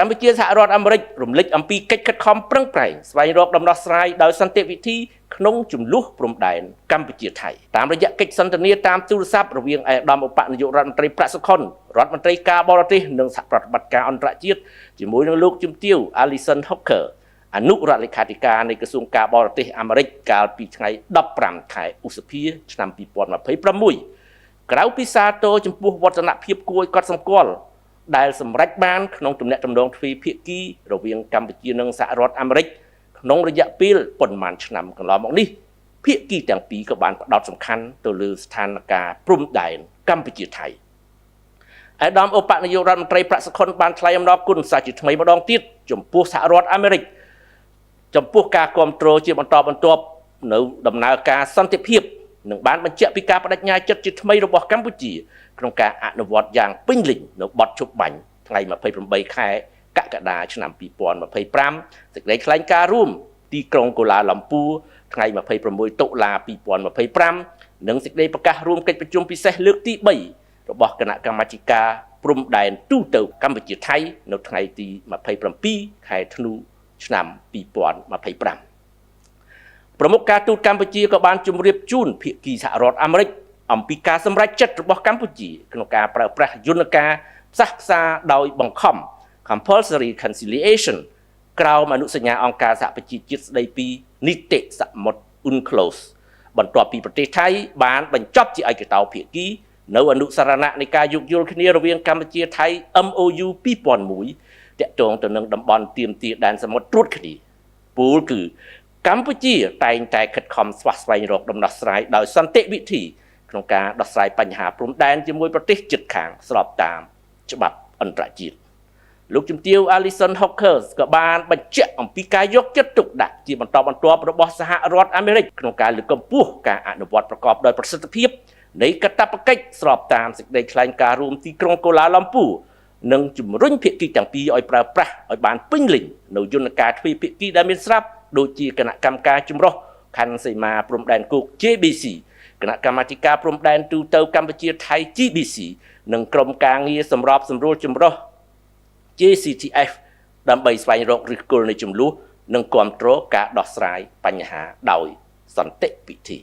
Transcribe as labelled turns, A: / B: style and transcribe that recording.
A: កម្ពុជាសហរដ្ឋអាមេរិករំលេចអំពីកិច្ចខិតខំប្រឹងប្រែងស្វែងរកដំណោះស្រាយដោយសន្តិវិធីក្នុងចំនួនព្រំដែនកម្ពុជាថៃតាមរយៈកិច្ចសន្ទនាតាមទូរស័ព្ទរវាងឯកឧត្តមឧបនាយករដ្ឋមន្ត្រីប្រាក់សុខុនរដ្ឋមន្ត្រីការបរទេសនិងសហប្រតិបត្តិការអន្តរជាតិជាមួយនឹងលោកជំទាវ Alison Hocker អនុរដ្ឋលេខាធិការនៃក្រសួងការបរទេសអាមេរិកកាលពីថ្ងៃ15ខែឧសភាឆ្នាំ2026ក្រៅពីសារតចំពោះវឌ្ឍនភាពគួរឲ្យកត់សម្គាល់ដែលសម្រេចបានក្នុងទំនាក់ទំនងទ្វេភាគីរវាងកម្ពុជានិងសហរដ្ឋអាមេរិកក្នុងរយៈពេលប៉ុន្មានឆ្នាំកន្លងមកនេះភាគីទាំងពីរក៏បានផ្ដោតសំខាន់ទៅលើស្ថានភាពព្រំដែនកម្ពុជាថៃឯកឧត្តមឧបនាយករដ្ឋមន្ត្រីប្រាក់សុខុនបានថ្លែងអំណរគុណសាជាថ្មីម្ដងទៀតចំពោះសហរដ្ឋអាមេរិកចំពោះការគ្រប់គ្រងជាបន្តបន្ទាប់នៅដំណើរការសន្តិភាពនិងបានបញ្ជាក់ពីការបដិញ្ញាចិត្តជាថ្មីរបស់កម្ពុជាក្នុងការអនុវត្តយ៉ាងពេញលេញនៅបទជប់បាញ់ថ្ងៃ28ខែកក្កដាឆ្នាំ2025សេចក្តីថ្លែងការណ៍រួមទីក្រុងកូឡាឡាំពូថ្ងៃ26តុលា2025និងសេចក្តីប្រកាសរួមកិច្ចប្រជុំពិសេសលើកទី3របស់គណៈកម្មាធិការព្រំដែនទូទៅកម្ពុជាថៃនៅថ្ងៃទី27ខែធ្នូឆ្នាំ2025ប្រមុខការទូតកម្ពុជាក៏បានជម្រាបជូនភាគីសហរដ្ឋអាមេរិកអំពីការសម្រេចចិត្តរបស់កម្ពុជាក្នុងការប្រើប្រាស់យន្តការផ្សះផ្សាដោយបង្ខំ compulsory conciliation ក្រោមអនុសញ្ញាអង្គការសហប្រជាជាតិស្តីពីនីតិសមុទ្រ UNCLOS បន្ទាប់ពីប្រទេសថៃបានបញ្ចប់ជាឯកតោភាគីនៅអនុសារណៈនៃការយោគយល់គ្នារវាងកម្ពុជាថៃ MOU 2001ទាក់ទងទៅនឹងតំបន់ទាមទារដែនសមុទ្រត្រួតគ្នាពូលគឺកម្ពុជាតែងតែខិតខំស្វះស្វែងរកដំណោះស្រាយដោយសន្តិវិធីក្នុងការដោះស្រាយបញ្ហាព្រំដែនជាមួយប្រទេសជិតខាងស្របតាមច្បាប់អន្តរជាតិលោកជំទាវ Alison Hocker ក៏បានបញ្ជាក់អំពីការយកចិត្តទុកដាក់ជាបន្តបន្ទាប់របស់សហរដ្ឋអាមេរិកក្នុងការលើកកម្ពស់ការអនុវត្តប្រកបដោយប្រសិទ្ធភាពនៃកាតព្វកិច្ចស្របតាមសេចក្តីថ្លែងការណ៍រួមទីក្រុងកូឡាឡាំពូនិងជំរុញភាគីទាំងពីរឲ្យប្រើប្រាស់ឲ្យបានពេញលេញនៅយន្តការទ្វេភាគីដែលមានស្រាប់ដូចជាគណៈកម្មការចម្រុះខណ្ឌសីមាព្រំដែនគោក JBC គណៈកម្មាធិការព្រំដែនទូទៅកម្ពុជាថៃ GBC និងក្រុមការងារសម្របសម្រួលចម្រុះ JCTF ដើម្បីស្វែងរកឫសគល់នៃចំនួននិងគ្រប់គ្រងការដោះស្រាយបញ្ហាដោយសន្តិវិធី